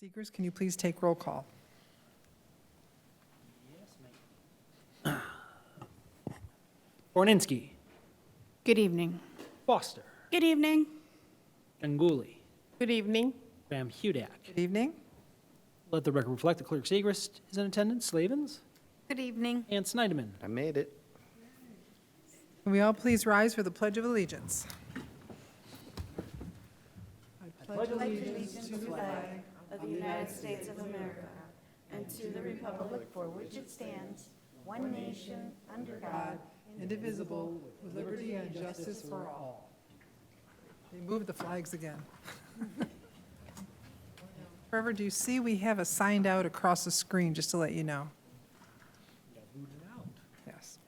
Seegers, can you please take roll call? Borninski, Good evening. Foster, Good evening. Ganguly, Good evening. Graham Hudak. Good evening. Let the record reflect the Clerk Segrist is in attendance, Slavens, Good evening. and Snyderman. I made it. Can we all please rise for the Pledge of Allegiance? pledge allegiance to the flag of the United States of America and to the republic for which it stands, one nation, under God, Indivisible, with liberty and justice for all. They moved the flags again. Trevor, do you see we have a signed out across the screen, just to let you know? Yes.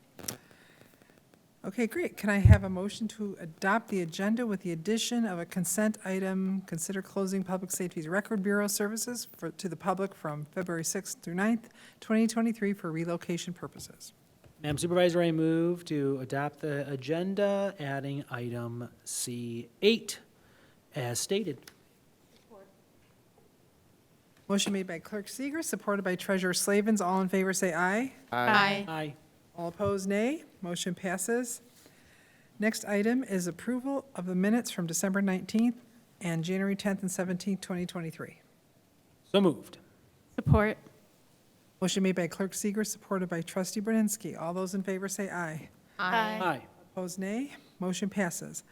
Okay, great. Can I have a motion to adopt the agenda with the addition of a consent item, consider closing Public Safety's Record Bureau services to the public from February 6th through 9th, 2023 for relocation purposes? Madam Supervisor, I move to adopt the agenda, adding item C8 as stated. Motion made by Clerk Seeger, supported by Treasurer Slavens. All in favor, say aye. Aye. Aye. All opposed, nay. Motion passes. Next item is approval of the minutes from December 19th and January 10th and 17th, 2023. So moved. Support. Motion made by Clerk Seeger, supported by Trustee Brzezinski. All those in favor say aye. Aye. Opposed, nay. Motion passes.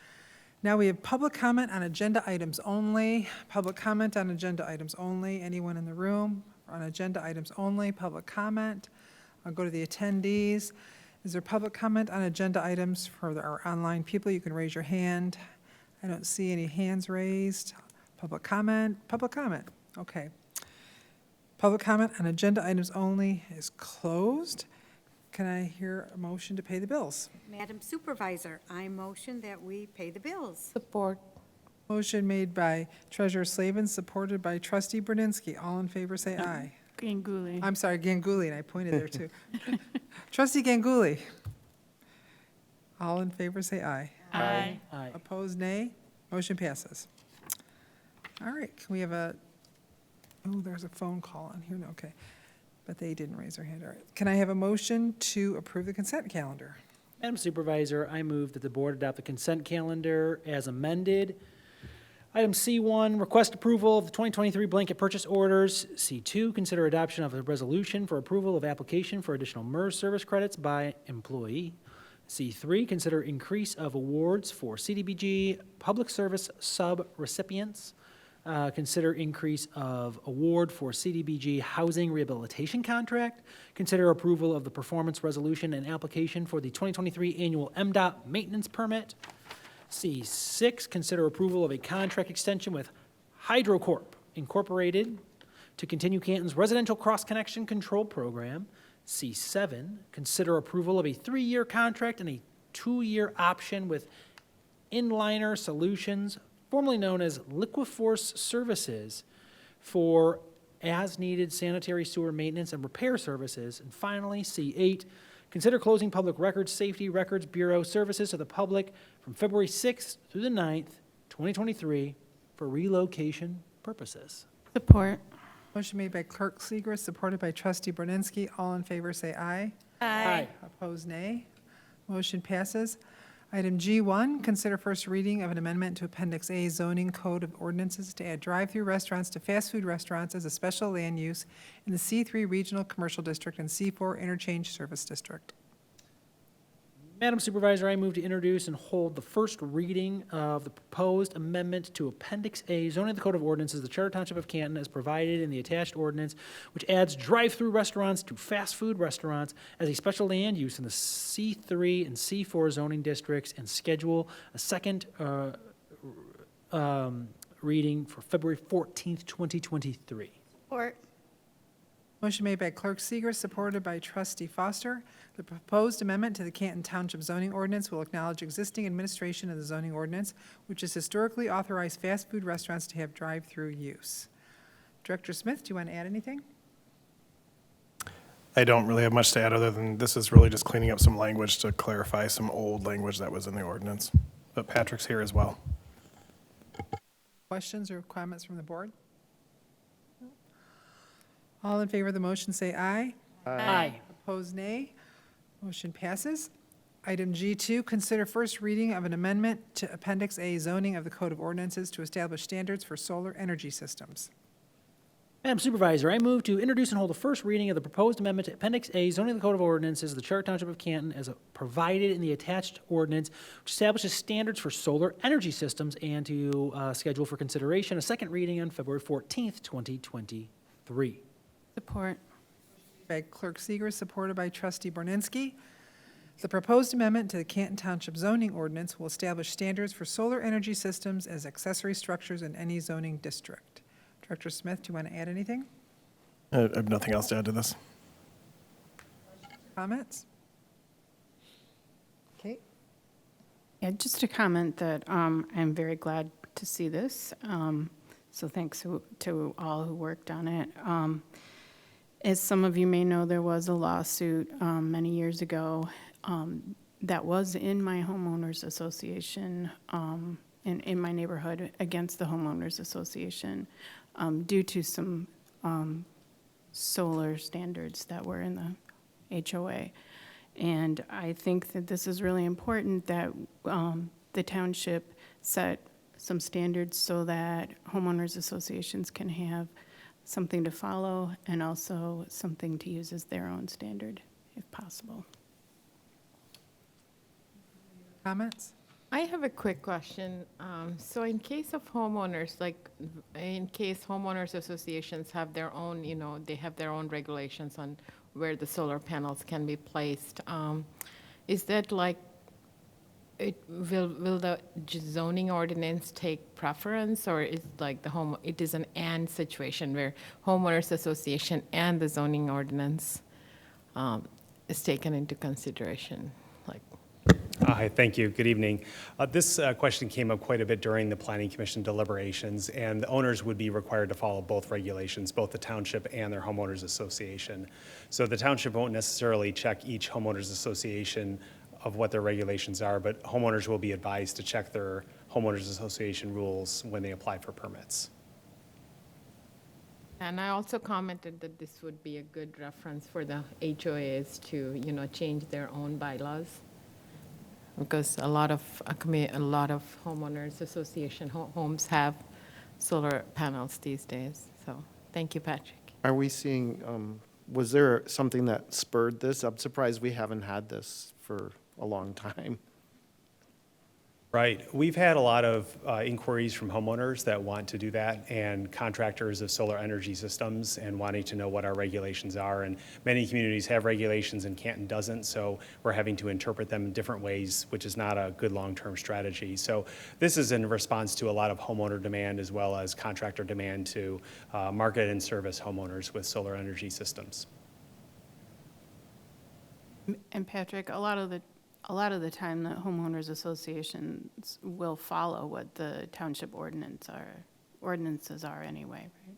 Now we have public comment on agenda items only. Public comment on agenda items only. Anyone in the room on agenda items only, public comment. I'll go to the attendees. Is there public comment on agenda items for our online people? You can raise your hand. I don't see any hands raised. Public comment, okay. Public comment on agenda items only is closed. Can I hear a motion to pay the bills? Madam Supervisor, I motion that we pay the bills. Support. Motion made by Treasurer Slavens, supported by Trustee Brzezinski. All in favor, say aye. Ganguly. I'm sorry, Ganguly, and I pointed there too. Trustee Ganguly. All in favor, say aye. Aye. Aye. Opposed, nay. Motion passes. All right, can we have there's a phone call on here, no, okay. But they didn't raise their hand, all right. Can I have a motion to approve the consent calendar? Madam Supervisor, I move that the board adopt the consent calendar as amended. Item C1, request approval of the 2023 blanket purchase orders. C2, consider adoption of a resolution for approval of application for additional MERS service credits by employee. C3, consider increase of awards for CDBG public service sub-recipients. Consider increase of award for CDBG housing rehabilitation contract. Consider approval of the performance resolution and application for the 2023 annual MDOT maintenance permit. C6, consider approval of a contract extension with HydroCorp Incorporated to continue Canton's residential cross-connection control program. C7, consider approval of a 3-year contract and a 2-year option with Inliner Solutions, formerly known as Liquiforce Services, for as-needed sanitary sewer maintenance and repair services. And finally, C8, consider closing Public Records Safety Records Bureau services to the public from February 6th through the 9th, 2023, for relocation purposes. Support. Motion made by Clerk Seeger, supported by Trustee Brzezinski. All in favor, say aye. Aye. Opposed, nay. Motion passes. Item G1, consider first reading of an amendment to Appendix A zoning code of ordinances to add drive-through restaurants to fast food restaurants as a special land use in the C3 Regional Commercial District and C4 Interchange Service District. Madam Supervisor, I move to introduce and hold the first reading of the proposed amendment to Appendix A zoning of the Code of Ordinances of the Charter Township of Canton as provided in the attached ordinance, which adds drive-through restaurants to fast food restaurants as a special land use in the C3 and C4 zoning districts, and schedule a second reading for February 14th, 2023. Support. Motion made by Clerk Seeger, supported by Trustee Foster. The proposed amendment to the Canton Township zoning ordinance will acknowledge existing administration of the zoning ordinance, which has historically authorized fast food restaurants to have drive-through use. Director Smith, do you want to add anything? I don't really have much to add other than this is really just cleaning up some language to clarify some old language that was in the ordinance. But Patrick's here as well. Questions or comments from the board? All in favor of the motion, say aye. Aye. Opposed, nay. Motion passes. Item G2, consider first reading of an amendment to Appendix A zoning of the Code of Ordinances to establish standards for solar energy systems. Madam Supervisor, I move to introduce and hold a first reading of the proposed amendment to Appendix A zoning of the Code of Ordinances of the Charter Township of Canton as provided in the attached ordinance, which establishes standards for solar energy systems, and to schedule for consideration a second reading on February 14th, 2023. Support. By Clerk Seeger, supported by Trustee Borninski. The proposed amendment to the Canton Township zoning ordinance will establish standards for solar energy systems as accessory structures in any zoning district. Director Smith, do you want to add anything? I have nothing else to add to this. Comments? Kate? Yeah, just a comment that I'm very glad to see this. So thanks to all who worked on it. As some of you may know, there was a lawsuit many years ago that was in my homeowners association, in my neighborhood, against the homeowners association due to some solar standards that were in the HOA. And I think that this is really important that the township set some standards so that homeowners associations can have something to follow and also something to use as their own standard, if possible. Comments? I have a quick question. So in case of homeowners, like in case homeowners associations have their own, they have their own regulations on where the solar panels can be placed, is that like, will the zoning ordinance take preference, or is like it is an and situation where homeowners association and the zoning ordinance is taken into consideration? Hi, thank you. Good evening. This question came up quite a bit during the Planning Commission deliberations, and the owners would be required to follow both regulations, both the township and their homeowners association. So the township won't necessarily check each homeowners association of what their regulations are, but homeowners will be advised to check their homeowners association rules when they apply for permits. And I also commented that this would be a good reference for the HOAs to, change their own bylaws. Because a lot of homeowners association homes have solar panels these days. So thank you, Patrick. Are we seeing, was there something that spurred this? I'm surprised we haven't had this for a long time. Right. We've had a lot of inquiries from homeowners that want to do that, and contractors of solar energy systems, and wanting to know what our regulations are. And many communities have regulations and Canton doesn't, so we're having to interpret them in different ways, which is not a good long-term strategy. So this is in response to a lot of homeowner demand as well as contractor demand to market and service homeowners with solar energy systems. And Patrick, a lot of the time, the homeowners associations will follow what the township ordinances are anyway, right?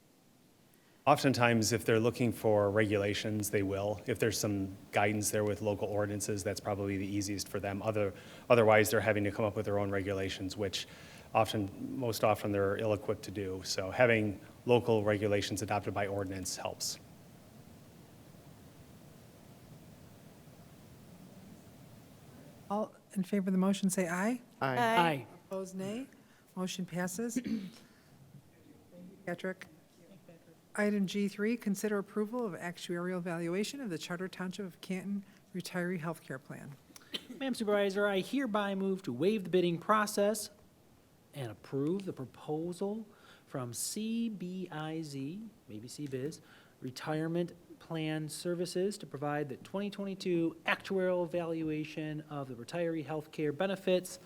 Oftentimes, if they're looking for regulations, they will. If there's some guidance there with local ordinances, that's probably the easiest for them. Otherwise, they're having to come up with their own regulations, which most often they're ill-equipped to do. So having local regulations adopted by ordinance helps. All in favor of the motion, say aye. Aye. Aye. Opposed, nay. Motion passes. Patrick. Item G3, consider approval of actuarial valuation of the Charter Township of Canton Retiree Healthcare Plan. Madam Supervisor, I hereby move to waive the bidding process and approve the proposal from CBIZ, maybe CBiz, Retirement Plan Services to provide the 2022 actuarial evaluation of the retiree health care benefits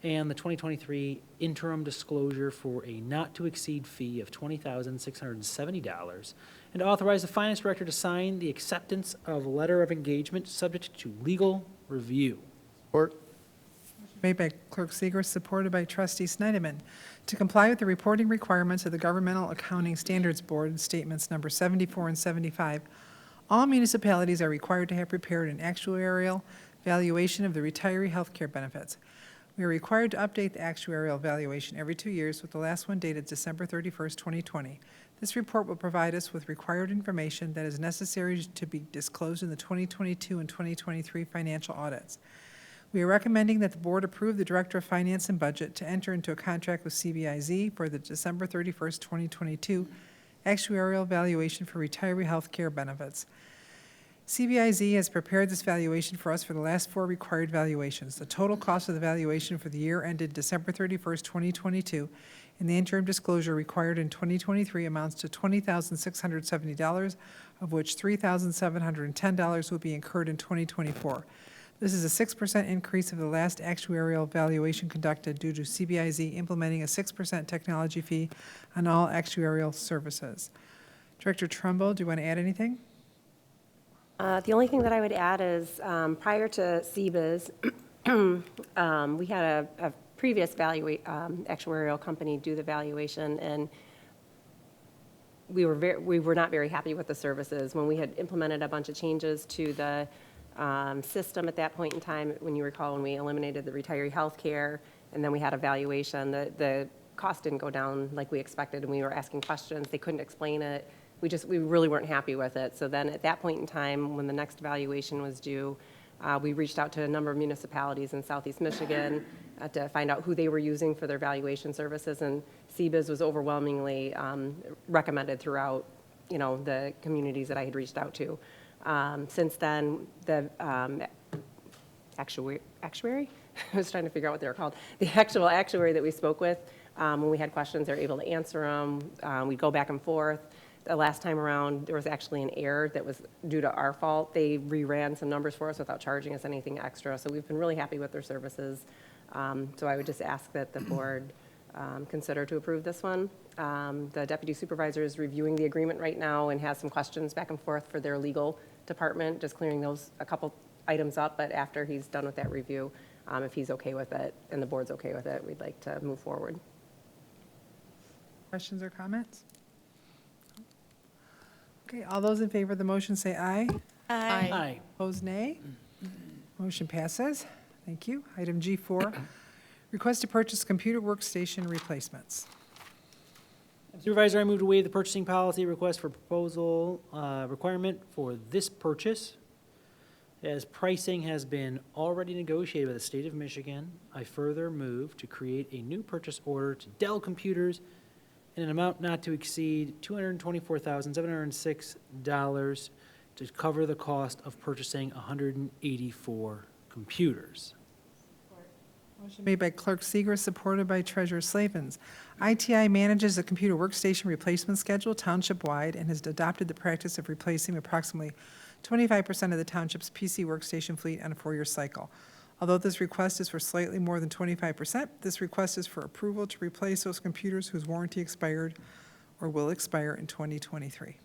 and the 2023 interim disclosure for a not-to-exceed fee of $20,670, and to authorize the finance director to sign the acceptance of letter of engagement subject to legal review. Support. Made by Clerk Seeger, supported by Trustee Snyderman. To comply with the reporting requirements of the Governmental Accounting Standards Board Statements Number 74 and 75, all municipalities are required to have prepared an actuarial valuation of the retiree health care benefits. We are required to update the actuarial valuation every 2 years, with the last one dated December 31st, 2020. This report will provide us with required information that is necessary to be disclosed in the 2022 and 2023 financial audits. We are recommending that the board approve the Director of Finance and Budget to enter into a contract with CBIZ for the December 31st, 2022 actuarial valuation for retiree health care benefits. CBIZ has prepared this valuation for us for the last 4 required valuations. The total cost of the valuation for the year ended December 31st, 2022, and the interim disclosure required in 2023 amounts to $20,670, of which $3,710 will be incurred in 2024. This is a 6% increase of the last actuarial valuation conducted due to CBIZ implementing a 6% technology fee on all actuarial services. Director Trumbull, do you want to add anything? The only thing that I would add is, prior to CBIZ, we had a previous actuarial company do the valuation, and we were not very happy with the services. When we had implemented a bunch of changes to the system at that point in time, when you recall, when we eliminated the retiree health care, and then we had a valuation, the cost didn't go down like we expected, and we were asking questions. They couldn't explain it. We really weren't happy with it. So then at that point in time, when the next valuation was due, we reached out to a number of municipalities in Southeast Michigan to find out who they were using for their valuation services, and CBIZ was overwhelmingly recommended throughout, the communities that I had reached out to. Since then, the actuary, I was trying to figure out what they were called, the actual actuary that we spoke with, when we had questions, they were able to answer them. We'd go back and forth. The last time around, there was actually an error that was due to our fault. They reran some numbers for us without charging us anything extra. So we've been really happy with their services. So I would just ask that the board consider to approve this one. The deputy supervisor is reviewing the agreement right now and has some questions back and forth for their legal department, just clearing a couple items up. But after he's done with that review, if he's okay with it and the board's okay with it, we'd like to move forward. Questions or comments? Okay, all those in favor of the motion say aye. Aye. Opposed, nay. Motion passes. Thank you. Item G4, request to purchase computer workstation replacements. Supervisor, I move to waive the purchasing policy request for proposal requirement for this purchase. As pricing has been already negotiated with the state of Michigan, I further move to create a new purchase order to Dell Computers in an amount not to exceed $224,706 to cover the cost of purchasing 184 computers. Motion made by Clerk Seeger, supported by Treasurer Slavens. ITI manages a computer workstation replacement schedule township-wide and has adopted the practice of replacing approximately 25% of the township's PC workstation fleet on a 4-year cycle. Although this request is for slightly more than 25%, this request is for approval to replace those computers whose warranty expired or will expire in 2023.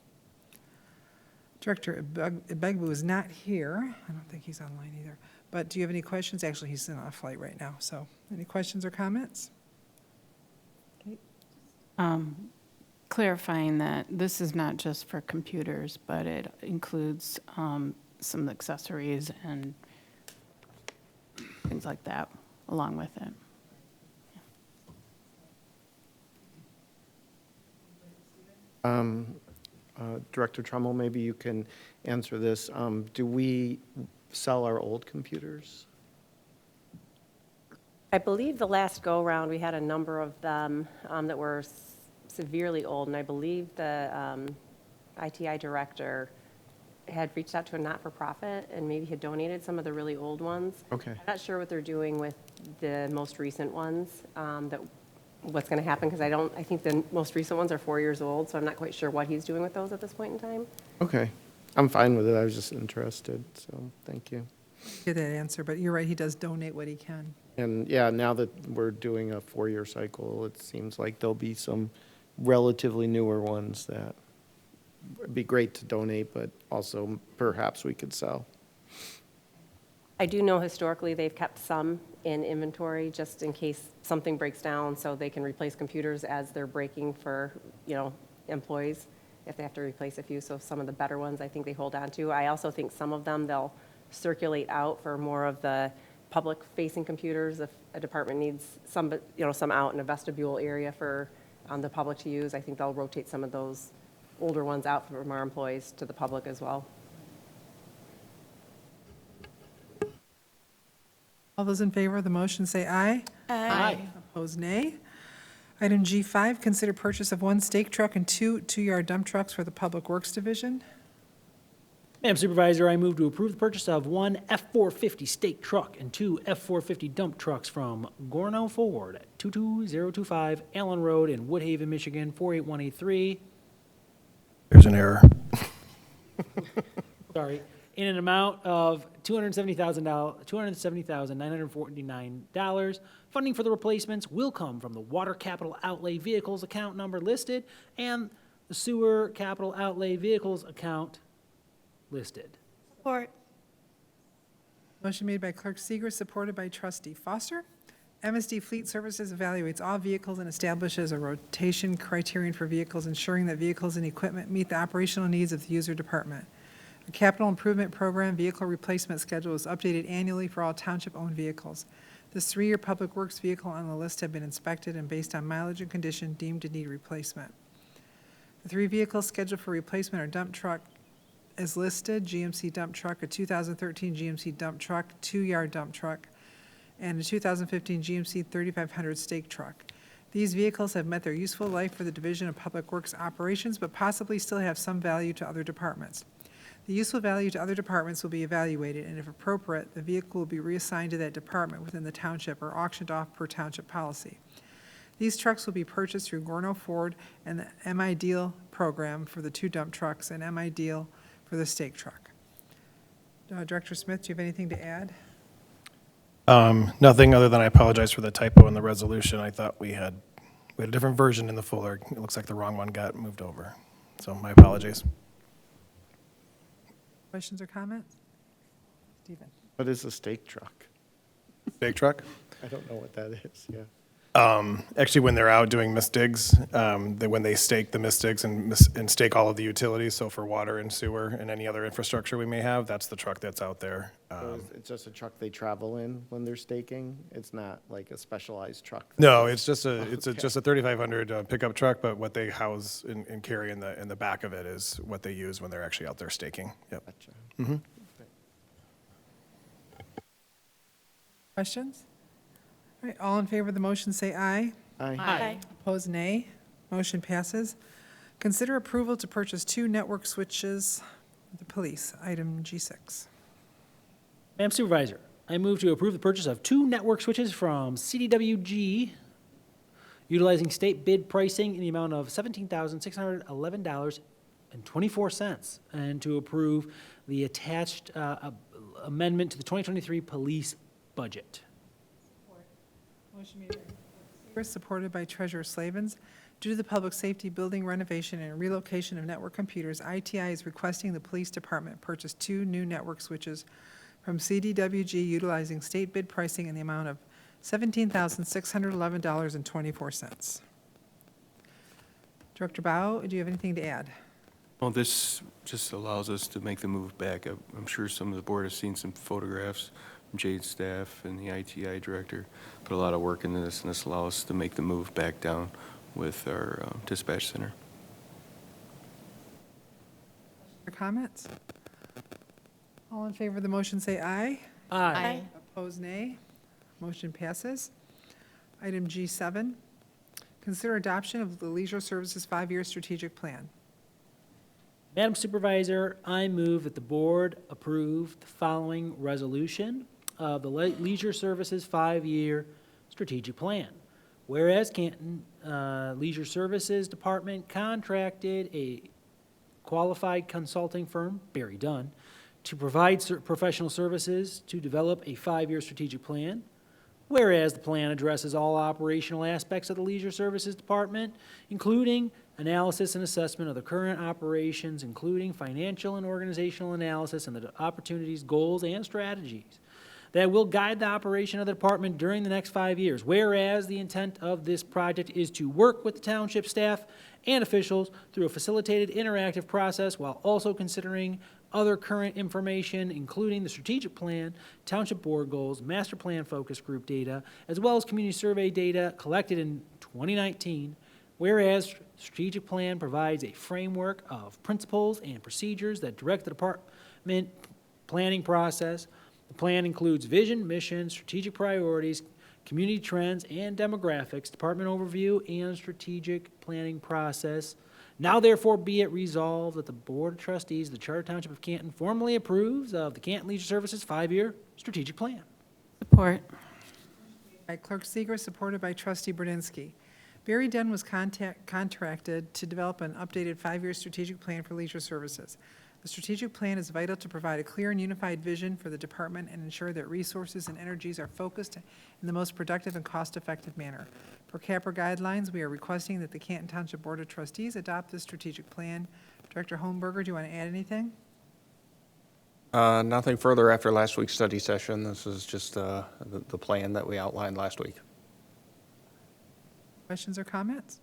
Director Ebegbu is not here. I don't think he's online either. But do you have any questions? Actually, he's on a flight right now. So any questions or comments? Okay. Clarifying that this is not just for computers, but it includes some accessories and things like that along with it. Director Trumbull, maybe you can answer this. Do we sell our old computers? I believe the last go-round, we had a number of them that were severely old, and I believe the ITI director had reached out to a not-for-profit and maybe had donated some of the really old ones. Okay. I'm not sure what they're doing with the most recent ones, what's going to happen, because I think the most recent ones are 4 years old, so I'm not quite sure what he's doing with those at this point in time. Okay. I'm fine with it. I was just interested, so thank you. Get that answer, but you're right, he does donate what he can. And yeah, now that we're doing a 4-year cycle, it seems like there'll be some relatively newer ones that would be great to donate, but also perhaps we could sell. I do know historically they've kept some in inventory just in case something breaks down, so they can replace computers as they're breaking for, employees if they have to replace a few. So some of the better ones I think they hold on to. I also think some of them they'll circulate out for more of the public-facing computers if a department needs some out in a vestibule area for the public to use. I think they'll rotate some of those older ones out from our employees to the public as well. All those in favor of the motion say aye. Aye. Opposed, nay. Item G5, consider purchase of 1 stake truck and 2 two-yard dump trucks for the Public Works Division. Madam Supervisor, I move to approve the purchase of 1 F-450 stake truck and 2 F-450 dump trucks from Gorno Ford at 22025 Allen Road in Woodhaven, Michigan, 48183. There's an error. Sorry, in an amount of $270,949. Funding for the replacements will come from the Water Capital Outlay Vehicles account number listed and the Sewer Capital Outlay Vehicles account listed. Support. Motion made by Clerk Seeger, supported by Trustee Foster. MSD Fleet Services evaluates all vehicles and establishes a rotation criterion for vehicles, ensuring that vehicles and equipment meet the operational needs of the user department. A capital improvement program vehicle replacement schedule is updated annually for all township-owned vehicles. This 3-year Public Works vehicle on the list have been inspected and based on mileage and condition deemed to need replacement. The 3 vehicles scheduled for replacement are dump truck as listed, GMC dump truck, a 2013 GMC dump truck, 2-yard dump truck, and a 2015 GMC 3500 stake truck. These vehicles have met their useful life for the Division of Public Works Operations, but possibly still have some value to other departments. The useful value to other departments will be evaluated, and if appropriate, the vehicle will be reassigned to that department within the township or auctioned off per township policy. These trucks will be purchased through Gorno Ford and the MI Deal program for the 2 dump trucks and MI Deal for the stake truck. Director Smith, do you have anything to add? Nothing other than I apologize for the typo in the resolution. I thought we had a different version in the folder. It looks like the wrong one got moved over. So my apologies. Questions or comments? Stephen? What is a stake truck? Stake truck? I don't know what that is, yeah. Actually, when they're out doing misdigs, when they stake the misdigs and stake all of the utilities, so for water and sewer and any other infrastructure we may have, that's the truck that's out there. So it's just a truck they travel in when they're staking? It's not like a specialized truck? No, it's just a 3500 pickup truck, but what they house and carry in the back of it is what they use when they're actually out there staking. Yep. Gotcha. Questions? All right, all in favor of the motion say aye. Aye. Opposed, nay. Motion passes. Consider approval to purchase 2 network switches for the police, item G6. Madam Supervisor, I move to approve the purchase of 2 network switches from CDWG utilizing state bid pricing in the amount of $17,611.24 and to approve the attached amendment to the 2023 police budget. Motion made by Seeger, supported by Treasurer Slavens. Due to the public safety building renovation and relocation of network computers, ITI is requesting the police department purchase 2 new network switches from CDWG utilizing state bid pricing in the amount of $17,611.24. Director Bao, do you have anything to add? Well, this just allows us to make the move back. I'm sure some of the board has seen some photographs from Jade's staff and the ITI director. Put a lot of work into this, and this allows us to make the move back down with our dispatch center. Or comments? All in favor of the motion say aye. Aye. Opposed, nay. Motion passes. Item G7, consider adoption of the Leisure Services 5-year strategic plan. Madam Supervisor, I move that the board approve the following resolution of the Leisure Services 5-year strategic plan. Whereas Canton Leisure Services Department contracted a qualified consulting firm, Barry Dunn, to provide professional services to develop a 5-year strategic plan. Whereas the plan addresses all operational aspects of the Leisure Services Department, including analysis and assessment of the current operations, including financial and organizational analysis and the opportunities, goals, and strategies that will guide the operation of the department during the next 5 years. Whereas the intent of this project is to work with the township staff and officials through a facilitated interactive process while also considering other current information, including the strategic plan, township board goals, master plan focus group data, as well as community survey data collected in 2019. Whereas strategic plan provides a framework of principles and procedures that direct the department planning process. The plan includes vision, mission, strategic priorities, community trends, and demographics, department overview, and strategic planning process. Now therefore be it resolved that the Board of Trustees of the Charter Township of Canton formally approves of the Canton Leisure Services 5-year strategic plan. Support. By Clerk Seeger, supported by Trustee Burdinsky. Barry Dunn was contracted to develop an updated 5-year strategic plan for leisure services. The strategic plan is vital to provide a clear and unified vision for the department and ensure that resources and energies are focused in the most productive and cost-effective manner. For CAPRA guidelines, we are requesting that the Canton Township Board of Trustees adopt this strategic plan. Director Holmberger, do you want to add anything? Nothing further after last week's study session. This is just the plan that we outlined last week. Questions or comments?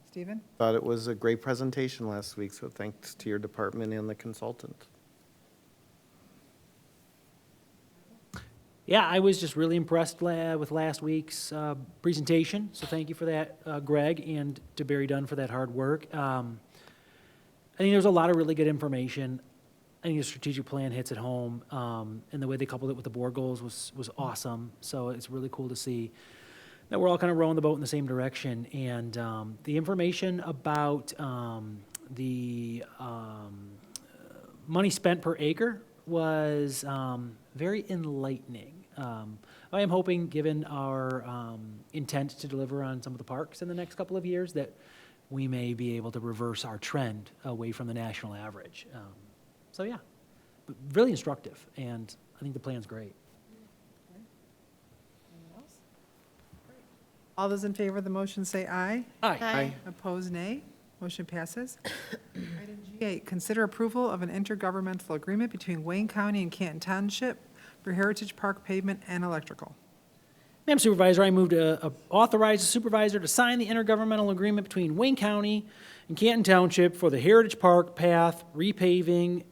Stephen? Thought it was a great presentation last week, so thanks to your department and the consultant. Yeah, I was just really impressed with last week's presentation, so thank you for that, Greg, and to Barry Dunn for that hard work. I think there's a lot of really good information. I think the strategic plan hits it home, and the way they coupled it with the board goals was awesome, so it's really cool to see that we're all kind of rowing the boat in the same direction. And the information about the money spent per acre was very enlightening. I am hoping, given our intent to deliver on some of the parks in the next couple of years, that we may be able to reverse our trend away from the national average. So yeah, but really instructive, and I think the plan's great. All those in favor of the motion say aye. Aye. Opposed, nay. Motion passes. Item G8, consider approval of an intergovernmental agreement between Wayne County and Canton Township for Heritage Park pavement and electrical. Madam Supervisor, I move to authorize the supervisor to sign the intergovernmental agreement between Wayne County and Canton Township for the Heritage Park path repaving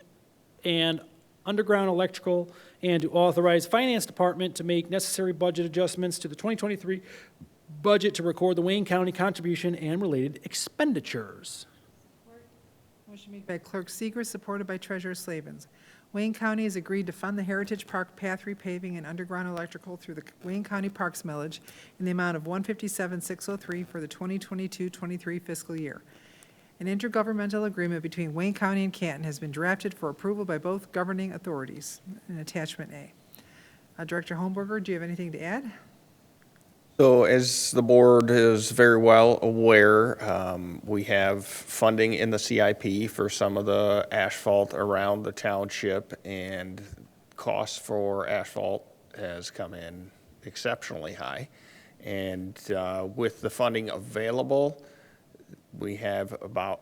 and underground electrical, and to authorize Finance Department to make necessary budget adjustments to the 2023 budget to record the Wayne County contribution and related expenditures. Motion made by Clerk Seeger, supported by Treasurer Slavens. Wayne County has agreed to fund the Heritage Park path repaving and underground electrical through the Wayne County Parks millage in the amount of $157,603 for the 2022-23 fiscal year. An intergovernmental agreement between Wayne County and Canton has been drafted for approval by both governing authorities in Attachment A. Director Holmberger, do you have anything to add? So as the board is very well aware, we have funding in the CIP for some of the asphalt around the township, and costs for asphalt has come in exceptionally high. And with the funding available, we have about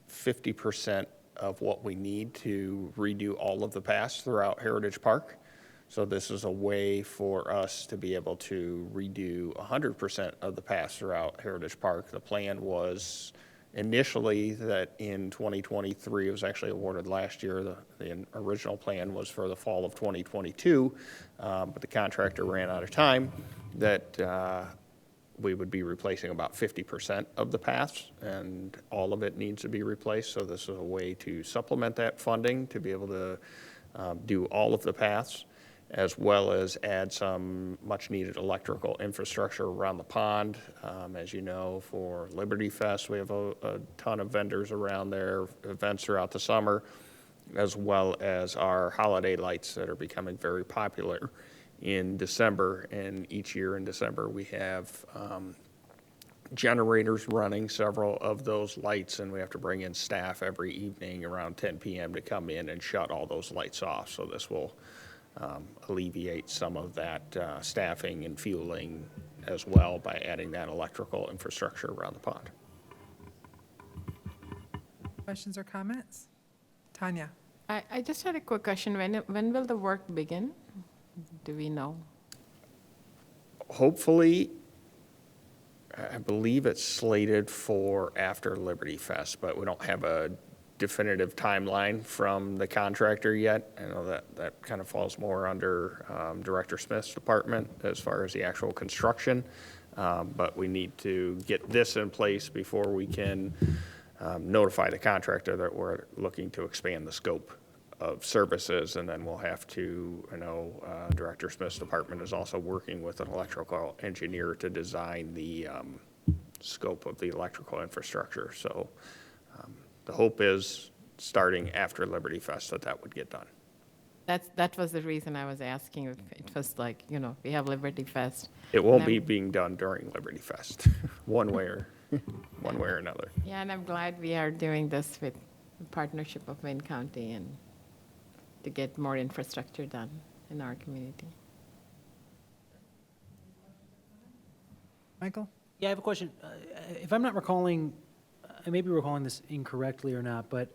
50% of what we need to redo all of the paths throughout Heritage Park. So this is a way for us to be able to redo 100% of the paths throughout Heritage Park. The plan was initially that in 2023, it was actually awarded last year. The original plan was for the fall of 2022, but the contractor ran out of time, that we would be replacing about 50% of the paths, and all of it needs to be replaced. So this is a way to supplement that funding to be able to do all of the paths, as well as add some much-needed electrical infrastructure around the pond. As you know, for Liberty Fest, we have a ton of vendors around there, events throughout the summer, as well as our holiday lights that are becoming very popular in December. And each year in December, we have generators running several of those lights, and we have to bring in staff every evening around 10 p.m. to come in and shut all those lights off. So this will alleviate some of that staffing and fueling as well by adding that electrical infrastructure around the pond. Questions or comments? Tanya? I just had a quick question. When will the work begin? Do we know? Hopefully, I believe it's slated for after Liberty Fest, but we don't have a definitive timeline from the contractor yet. I know that kind of falls more under Director Smith's department as far as the actual construction. But we need to get this in place before we can notify the contractor that we're looking to expand the scope of services, and then we'll have to, I know Director Smith's department is also working with an electrical engineer to design the scope of the electrical infrastructure. So the hope is, starting after Liberty Fest, that would get done. That was the reason I was asking if it was like, we have Liberty Fest. It won't And be I'm- being done during Liberty Fest, one way or another. Yeah, and I'm glad we are doing this with the partnership of Wayne County and to get more infrastructure done in our community. Michael? Yeah, I have a question. If I'm not recalling, I may be recalling this incorrectly or not, but,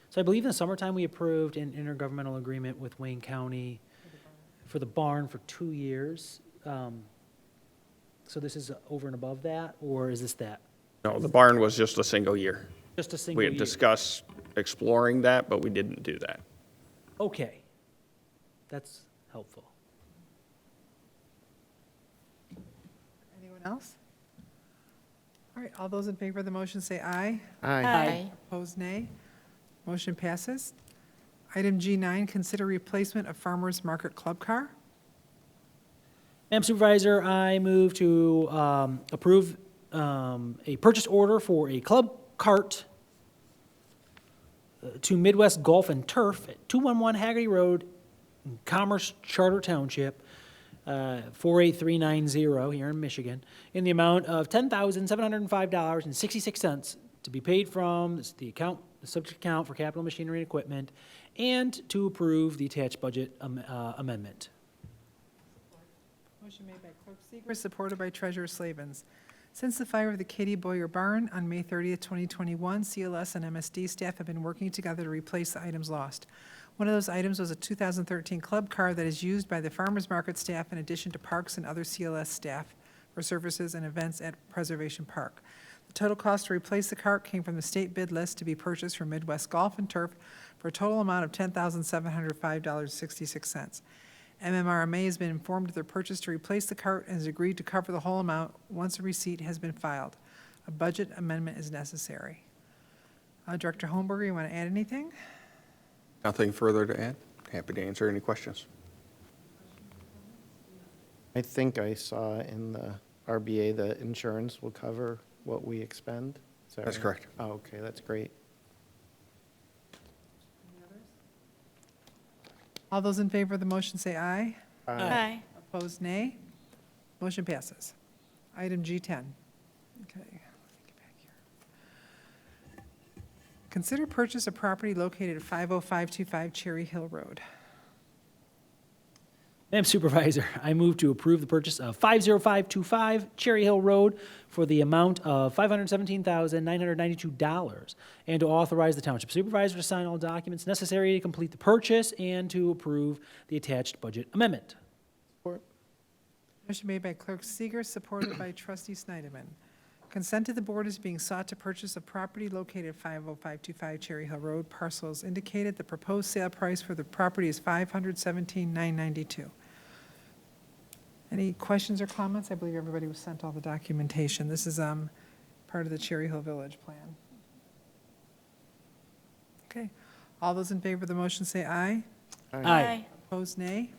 so I believe in the summertime, we approved an intergovernmental agreement with Wayne County for the barn for 2 years. So this is over and above that, or is this that? No, the barn was just a single year. Just a single We year? had discussed exploring that, but we didn't do that. Okay. That's helpful. Anyone else? All right, all those in favor of the motion say aye. Aye. Opposed, nay. Motion passes. Item G9, consider replacement of Farmers Market Club car. Madam Supervisor, I move to approve a purchase order for a club cart to Midwest Golf and Turf at 211 Haggerty Road, in Commerce Charter Township, 48390 here in Michigan, in the amount of $10,705.66 to be paid from the subject account for capital machinery and equipment, and to approve the attached budget amendment. Motion made by Clerk Seeger, supported by Treasurer Slavens. Since the fire of the Katie Boyer Barn on May 30th, 2021, CLS and MSD staff have been working together to replace the items lost. One of those items was a 2013 club car that is used by the farmers market staff in addition to parks and other CLS staff for services and events at Preservation Park. The total cost to replace the cart came from the state bid list to be purchased from Midwest Golf and Turf for a total amount of $10,705.66. MMRMA has been informed of their purchase to replace the cart and has agreed to cover the whole amount once a receipt has been filed. A budget amendment is necessary. Director Holmberger, you want to add anything? Nothing further to add? Happy to answer any questions. I think I saw in the RBA that insurance will cover what we expend. Is that That's right? correct. Oh, okay, that's great. All those in favor of the motion say aye. Aye. Opposed, nay. Motion passes. Item G10. Okay, let me get back here. Consider purchase of property located at 50525 Cherry Hill Road. Madam Supervisor, I move to approve the purchase of 50525 Cherry Hill Road for the amount of $517,992, and to authorize the Township Supervisor to sign all documents necessary to complete the purchase and to approve the attached budget amendment. Support. Motion made by Clerk Seeger, supported by Trustee Snyderman. Consent to the board is being sought to purchase a property located at 50525 Cherry Hill Road. Parcels indicated. The proposed sale price for the property is $517,992. Any questions or comments? I believe everybody was sent all the documentation. This is part of the Cherry Hill Village plan. Okay. All those in favor of the motion say aye. Aye. Opposed, nay.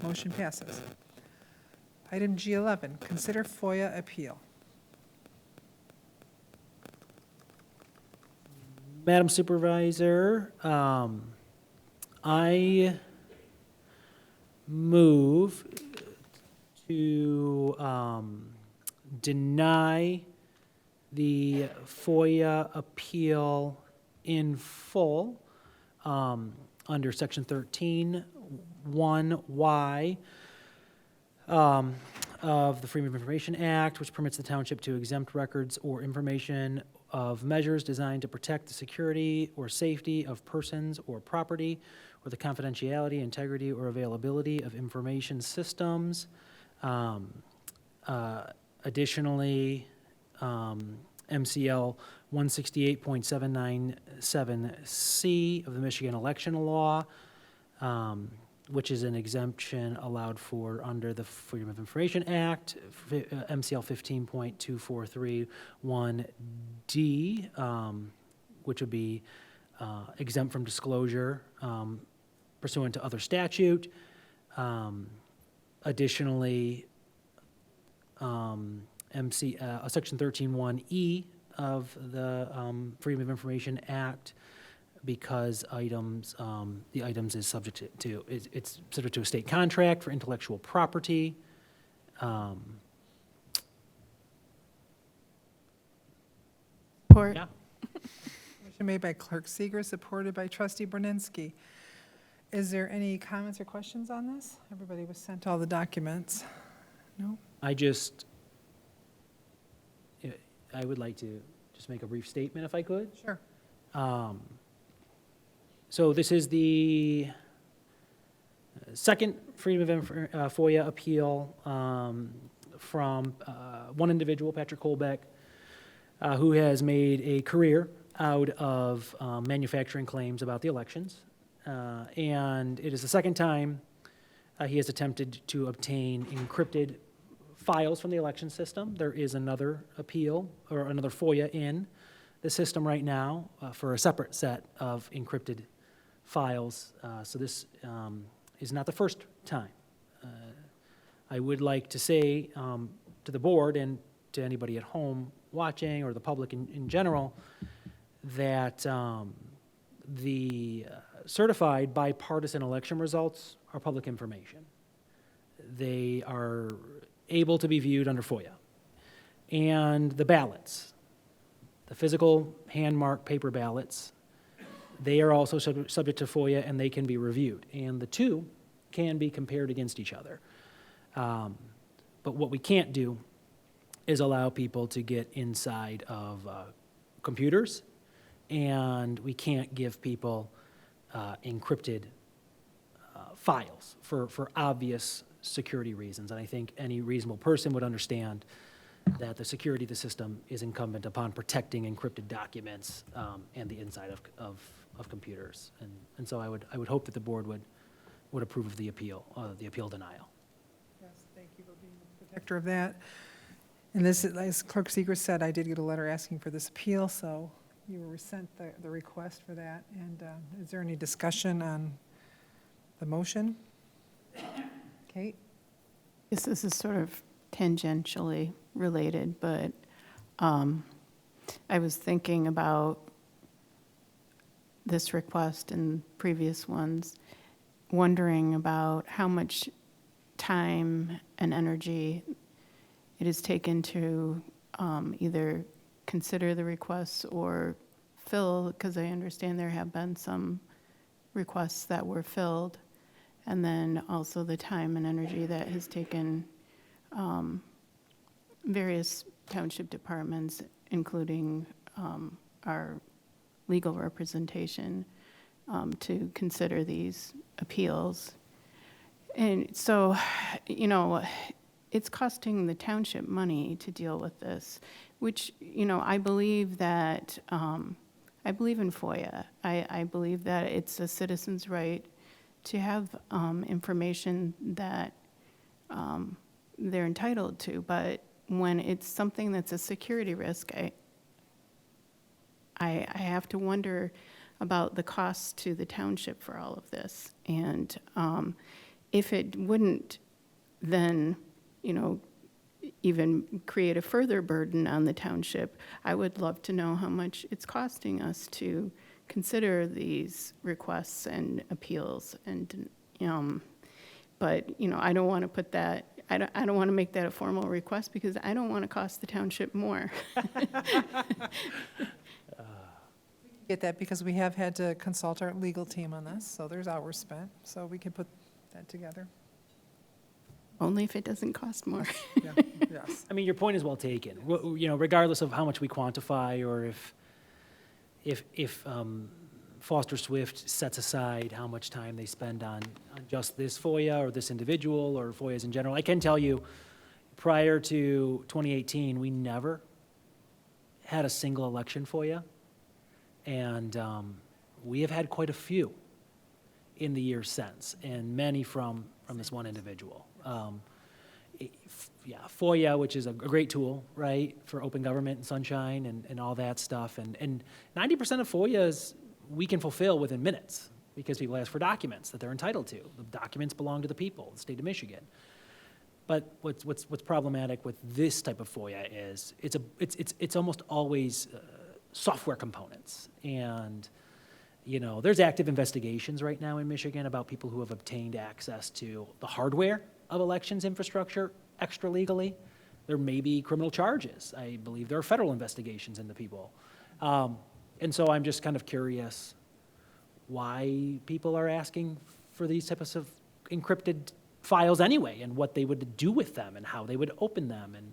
Motion passes. Item G11, consider FOIA appeal. Madam Supervisor, I move to deny the FOIA appeal in full under Section 13(1)(y) of the Freedom of Information Act, which permits the township to exempt records or information of measures designed to protect the security or safety of persons or property, or the confidentiality, integrity, or availability of information systems. Additionally, MCL 168.797C of the Michigan election law which is an exemption allowed for under the Freedom of Information Act, MCL 15.2431D, which would be exempt from disclosure pursuant to other statute. Additionally, Section 13.1E of the Freedom of Information Act, because the items is subject to it's subject to a state contract for intellectual property. Support. Yeah. Motion made by Clerk Seeger, supported by Trustee Borninski. Is there any comments or questions on this? Everybody was sent all the documents. No? I would like to just make a brief statement if I could. Sure. So this is the second Freedom of FOIA appeal from one individual, Patrick Colbeck, who has made a career out of manufacturing claims about the elections. And it is the second time he has attempted to obtain encrypted files from the election system. There is another appeal, or another FOIA in the system right now for a separate set of encrypted files. So this is not the first time. I would like to say to the board and to anybody at home watching, or the public in general, that the certified bipartisan election results are public information. They are able to be viewed under FOIA. And the ballots, the physical hand-marked paper ballots, they are also subject to FOIA, and they can be reviewed. And the two can be compared against each other. But what we can't do is allow people to get inside of computers, and we can't give people encrypted files for obvious security reasons. And I think any reasonable person would understand that the security of the system is incumbent upon protecting encrypted documents and the inside of computers. And so I would hope that the board would approve of the appeal denial. Yes, thank you for being the protector of that. And this, as Clerk Seeger said, I did get a letter asking for this appeal, so you were sent the request for that. And is there any discussion on the motion? Kate? This is sort of tangentially related, but I was thinking about this request and previous ones, wondering about how much time and energy it is taken to either consider the requests or fill, because I understand there have been some requests that were filled, and then also the time and energy that has taken various township departments, including our legal representation, to consider these appeals. And so, you know, it's costing the township money to deal with this, which, you know, I believe that, I believe in FOIA. I believe that it's a citizen's right to have information that they're entitled to, but when it's something that's a security risk, I have to wonder about the costs to the township for all of this. And if it wouldn't then, you know, even create a further burden on the township, I would love to know how much it's costing us to consider these requests and appeals. And, but, you know, I don't want to put that, I don't want to make that a formal request, because I don't want to cost the township more. Get that, because we have had to consult our legal team on this, so there's hours spent, so we can put that together. Only if it doesn't cost more. Yeah, yes. I mean, your point is well taken. You know, regardless of how much we quantify, or if Foster Swift sets aside how much time they spend on just this FOIA or this individual or FOIAs in general, I can tell you, prior to 2018, we never had a single election FOIA, and we have had quite a few in the years since, and many from this one individual. Yeah, FOIA, which is a great tool, right, for open government and sunshine and all that stuff. And 90% of FOIAs we can fulfill within minutes because people ask for documents that they're entitled to. The documents belong to the people, the state of Michigan. But what's problematic with this type of FOIA is it's almost always software components. And, you know, there's active investigations right now in Michigan about people who have obtained access to the hardware of elections infrastructure extra legally. There may be criminal charges. I believe there are federal investigations into people. And so I'm just kind of curious why people are asking for these types of encrypted files anyway, and what they would do with them, and how they would open them. And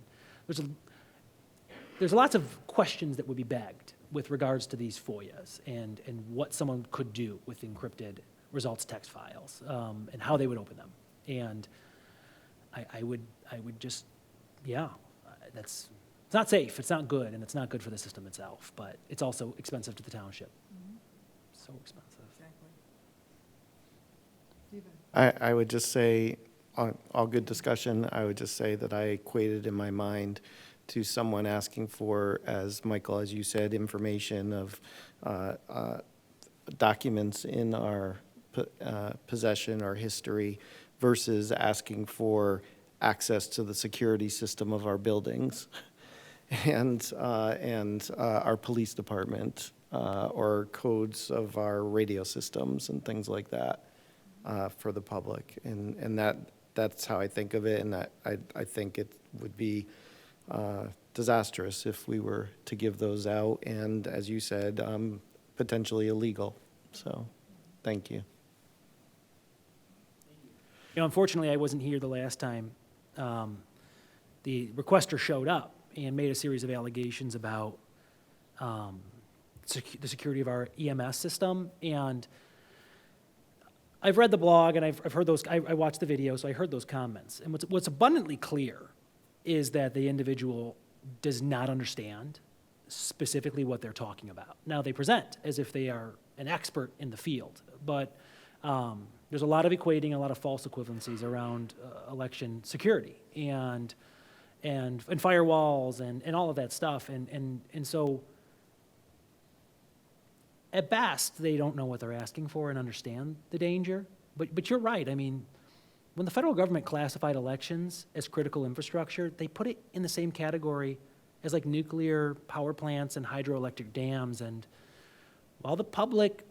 there's lots of questions that would be begged with regards to these FOIAs and what someone could do with encrypted results text files, and how they would open them. And I would just, yeah, it's not safe, it's not good, and it's not good for the system itself, but it's also expensive to the township. So expensive. I would just say, all good discussion, I would just say that I equated in my mind to someone asking for, as Michael, as you said, information of documents in our possession or history versus asking for access to the security system of our buildings and our police department or codes of our radio systems and things like that. For the public, and that's how I think of it, and I think it would be disastrous if we were to give those out, and as you said, potentially illegal. So, thank you. You know, unfortunately, I wasn't here the last time the requester showed up and made a series of allegations about the security of our EMS system. And I've read the blog and I've heard those, I watched the video, so I heard those comments. And what's abundantly clear is that the individual does not understand specifically what they're talking about. Now, they present as if they are an expert in the field, but there's a lot of equating, a lot of false equivalencies around election security and firewalls and all of that stuff. And so at best, they don't know what they're asking for and understand the danger. But you're right. I mean, when the federal government classified elections as critical infrastructure, they put it in the same category as like nuclear power plants and hydroelectric dams. And while the public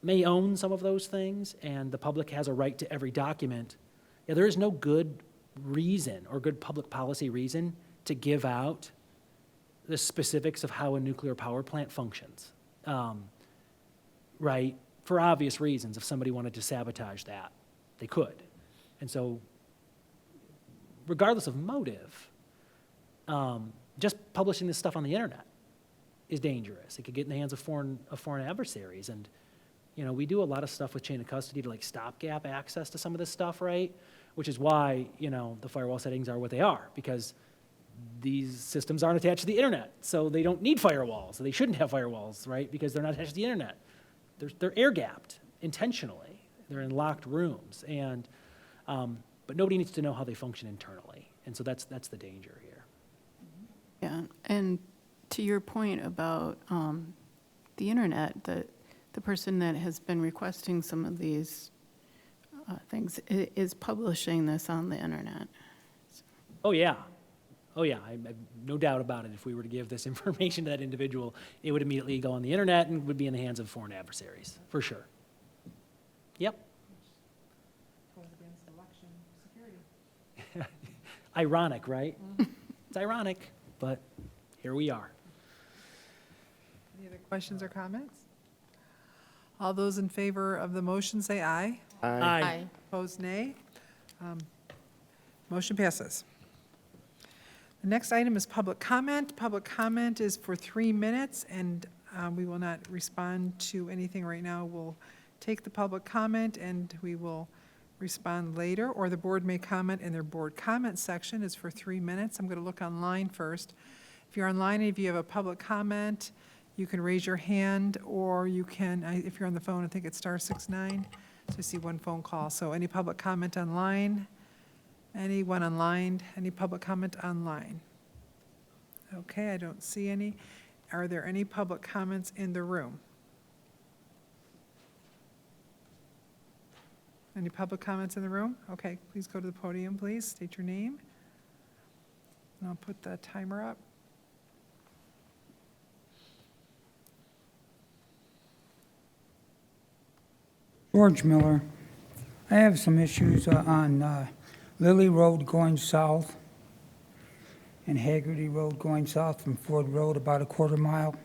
may own some of those things and the public has a right to every document, yeah, there is no good reason or good public policy reason to give out the specifics of how a nuclear power plant functions. Right? For obvious reasons, if somebody wanted to sabotage that, they could. And so, regardless of motive, just publishing this stuff on the internet is dangerous. It could get in the hands of foreign adversaries. And, you know, we do a lot of stuff with chain of custody to like stopgap access to some of this stuff, right? Which is why, you know, the firewall settings are what they are, because these systems aren't attached to the internet. So they don't need firewalls. So they shouldn't have firewalls, right? Because they're not attached to the internet. They're air-gapped intentionally. They're in locked rooms. And, but nobody needs to know how they function internally. And so that's the danger here. Yeah, and to your point about the internet, the person that has been requesting some of these things is publishing this on the internet. Oh, yeah. Oh, yeah, I have no doubt about it. If we were to give this information to that individual, it would immediately go on the internet and would be in the hands of foreign adversaries, for sure. Yep. Goes against election security. Ironic, right? It's ironic, but here we are. Any other questions or comments? All those in favor of the motion say aye. Aye. Opposed, nay. Motion passes. The next item is public comment. Public comment is for 3 minutes, and we will not respond to anything right now. We'll take the public comment, and we will respond later, or the board may comment in their board comment section. It's for 3 minutes. I'm going to look online first. If you're online and if you have a public comment, you can raise your hand, or you can, if you're on the phone, I think it's *69 I see one phone call. So any public comment online? Anyone online? Any public comment online? Okay, I don't see any. Are there any public comments in the room? Any public comments in the room? Okay, please go to the podium, please. State your name. And I'll put the timer up. George Miller. I have some issues on Lily Road going south and Haggerty Road going south from Ford Road, about a quarter mile.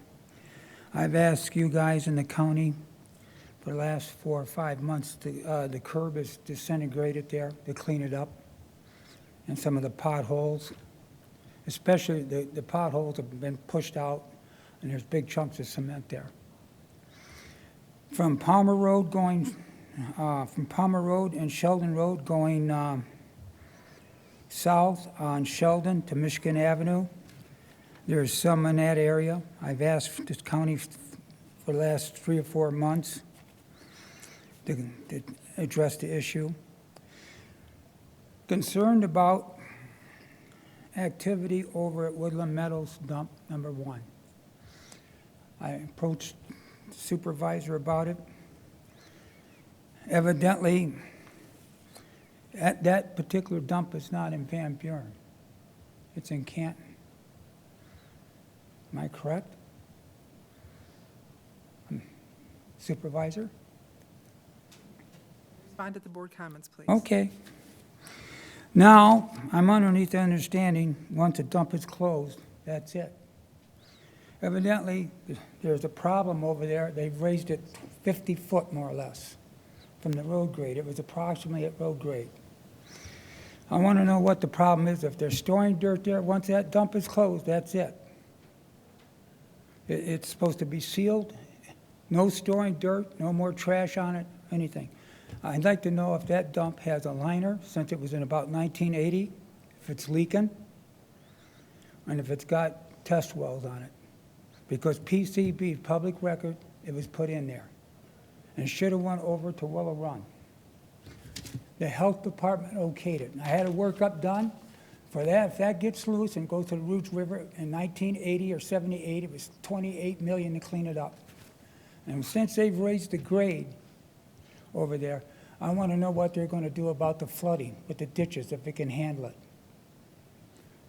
I've asked you guys in the county for the last 4 or 5 months, the curb is disintegrated there, to clean it up. And some of the potholes, especially the potholes have been pushed out, and there's big chunks of cement there. From Palmer Road and Sheldon Road going south on Sheldon to Michigan Avenue, there's some in that area. I've asked this county for the last 3 or 4 months to address the issue. Concerned about activity over at Woodland Meadows dump number 1. I approached the supervisor about it. Evidently, that particular dump is not in Van Buren. It's in Canton. Am I correct? Supervisor? Respond to the board comments, please. Okay. Now, I'm underneath the understanding, once a dump is closed, that's it. Evidently, there's a problem over there. They've raised it 50 foot, more or less, from the road grade. It was approximately at road grade. I want to know what the problem is. If they're storing dirt there, once that dump is closed, that's it. It's supposed to be sealed, no storing dirt, no more trash on it, anything. I'd like to know if that dump has a liner, since it was in about 1980, if it's leaking, and if it's got test wells on it. Because PCB, public record, it was put in there. And it should have went over to Willow Run. The health department okayed it. I had a workup done for that. If that gets loose and goes to the Rouge River in 1980 or 78, it was $28 million to clean it up. And since they've raised the grade over there, I want to know what they're going to do about the flooding with the ditches, if it can handle it.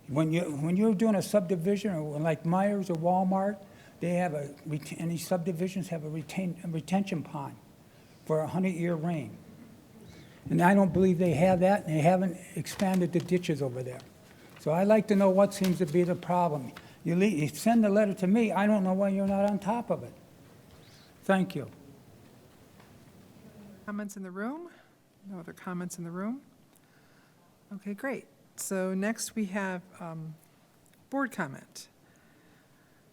When you're doing a subdivision, or like Myers or Walmart, they have and these subdivisions have a retention pond for a 100-year rain. And I don't believe they have that, and they haven't expanded the ditches over there. So I'd like to know what seems to be the problem. You send the letter to me, I don't know why you're not on top of it. Thank you. Comments in the room? No other comments in the room? Okay, great. So next we have board comment.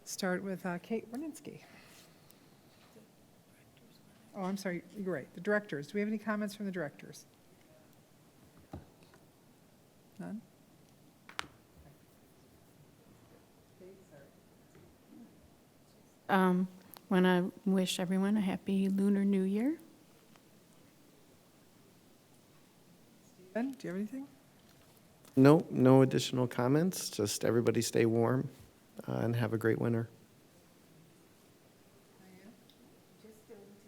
Start with Kate Werninski. Oh, I'm sorry, you're right, the directors. Do we have any comments from the directors? None? Want to wish everyone a happy Lunar New Year. Ben, do you have anything? No additional comments, just everybody stay warm and have a great winter.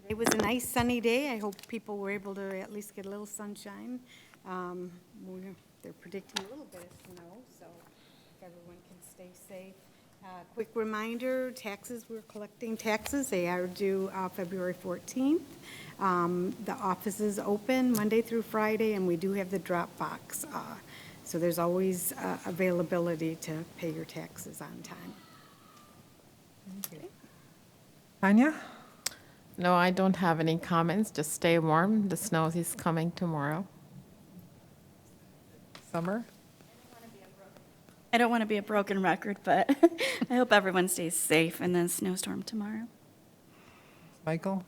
It was a nice sunny day. I hope people were able to at least get a little sunshine. They're predicting a little bit of snow, so if everyone can stay safe. Quick reminder, we're collecting taxes. They are due February 14th. The office is open Monday through Friday, and we do have the drop box. So there's always availability to pay your taxes on time. Tanya? No, I don't have any comments. Just stay warm. The snow is coming tomorrow. Summer? I don't want to be a broken record, but I hope everyone stays safe in the snowstorm tomorrow. Michael?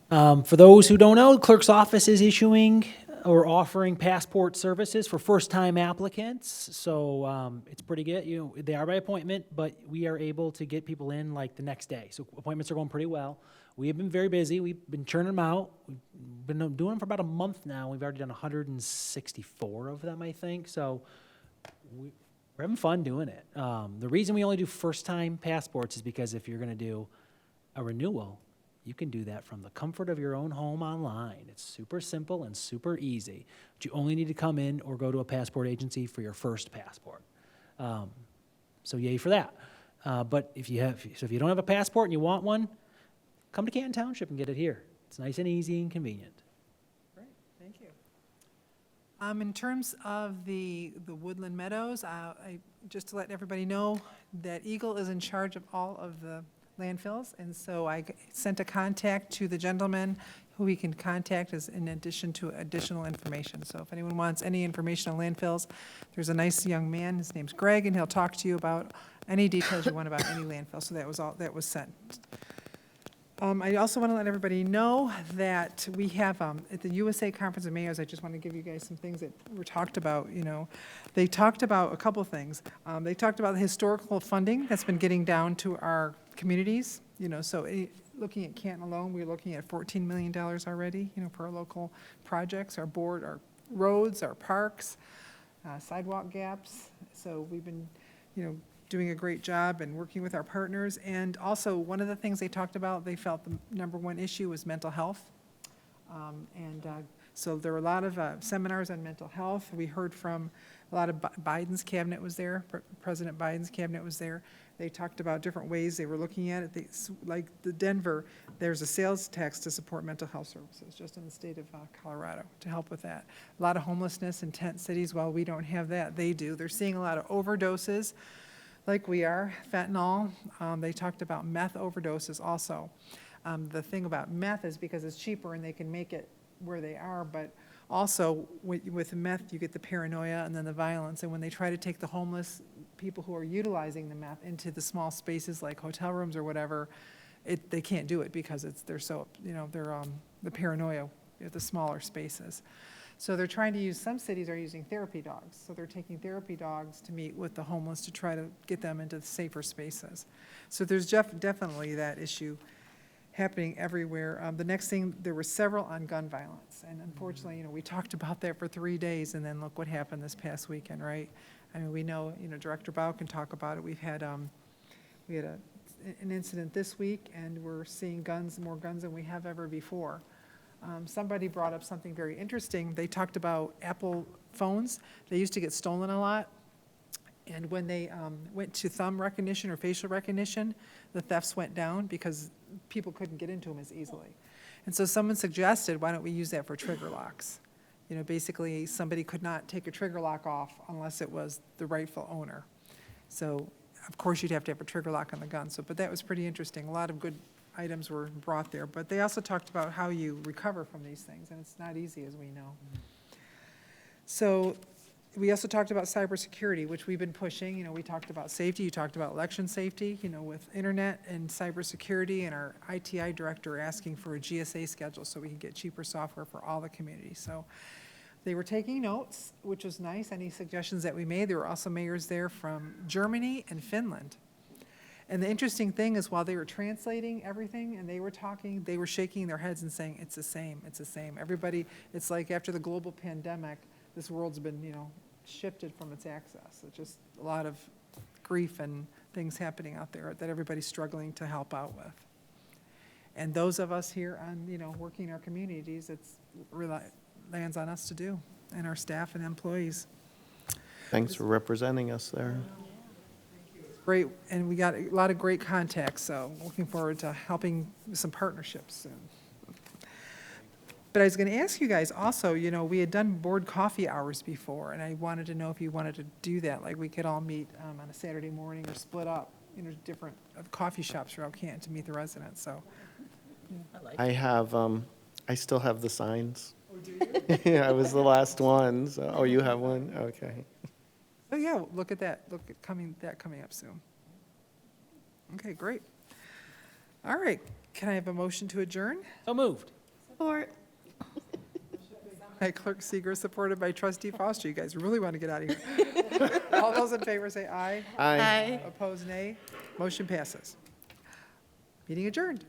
For those who don't know, the clerk's office is issuing or offering passport services for first-time applicants. So it's pretty good. They are by appointment, but we are able to get people in like the next day. So appointments are going pretty well. We have been very busy. We've been churning them out. We've been doing them for about a month now. We've already done 164 of them, I think. So we're having fun doing it. The reason we only do first-time passports is because if you're going to do a renewal, you can do that from the comfort of your own home online. It's super simple and super easy. But you only need to come in or go to a passport agency for your first passport. So yay for that. But if you don't have a passport and you want one, come to Canton Township and get it here. It's nice and easy and convenient. Great, thank you. In terms of the Woodland Meadows, just to let everybody know that Eagle is in charge of all of the landfills, and so I sent a contact to the gentleman who he can contact as in addition to additional information. So if anyone wants any information on landfills, there's a nice young man, his name's Greg, and he'll talk to you about any details you want about any landfill. So that was all that was sent. I also want to let everybody know that we have, at the USA Conference of Mayors, I just want to give you guys some things that were talked about, They talked about a couple things. They talked about the historical funding that's been getting down to our communities, so looking at Canton alone, we're looking at $14 million already, for our local projects, our roads, our parks, sidewalk gaps. So we've been, doing a great job and working with our partners. And also, one of the things they talked about, they felt the number one issue was mental health. So there were a lot of seminars on mental health. We heard from a lot of Biden's cabinet was there, President Biden's cabinet was there. They talked about different ways they were looking at it. Like the Denver, there's a sales tax to support mental health services, just in the state of Colorado, to help with that. A lot of homelessness in tent cities. While we don't have that, they do. They're seeing a lot of overdoses, like we are, fentanyl. They talked about meth overdoses also. The thing about meth is because it's cheaper and they can make it where they are, but also with meth you get the paranoia and then the violence, and when they try to take the homeless people who are utilizing the meth into the small spaces like hotel rooms or whatever, they can't do it because they're so, they're the paranoia at the smaller spaces. So they're trying to use, some cities are using therapy dogs. So they're taking therapy dogs to meet with the homeless to try to get them into safer spaces. So there's definitely that issue happening everywhere. The next thing, there were several on gun violence. And unfortunately, we talked about that for 3 days, and then look what happened this past weekend, right? I mean, we know, Director Bau can talk about it. We had an incident this week, and we're seeing more guns than we have ever before. Somebody brought up something very interesting. They talked about Apple phones. They used to get stolen a lot. And when they went to thumb recognition or facial recognition, the thefts went down because people couldn't get into them as easily. And so someone suggested, why don't we use that for trigger locks? Basically somebody could not take a trigger lock off unless it was the rightful owner. So of course you'd have to have a trigger lock on the gun. But that was pretty interesting. A lot of good items were brought there, but they also talked about how you recover from these things, and it's not easy, as we know. So we also talked about cybersecurity, which we've been pushing. We talked about safety. You talked about election safety, with internet and cybersecurity, and our ITI director asking for a GSA schedule so we can get cheaper software for all the communities. So they were taking notes, which was nice. Any suggestions that we made, there were also mayors there from Germany and Finland. And the interesting thing is, while they were translating everything and they were talking, they were shaking their heads and saying, it's the same, it's the same. Everybody, it's like after the global pandemic, this world's been, shifted from its axis. It's just a lot of grief and things happening out there that everybody's struggling to help out with. And those of us here on, working in our communities, it's lands on us to do, and our staff and employees. Thanks for representing us there. Great, and we got a lot of great contacts, so looking forward to helping with some partnerships soon. But I was going to ask you guys also, we had done board coffee hours before, and I wanted to know if you wanted to do that, like we could all meet on a Saturday morning or split up, different coffee shops throughout Canton to meet the residents, so. I still have the signs. Oh, do you? Yeah, I was the last one, so, oh, you have one? Okay. Oh, yeah, look at that, coming up soon. Okay, great. All right, can I have a motion to adjourn? So moved. Support. By Clerk Seeger, supported by Trustee Foster. You guys really want to get out of here. All those in favor say aye. Aye. Aye. Opposed, nay. Motion passes. Meeting adjourned.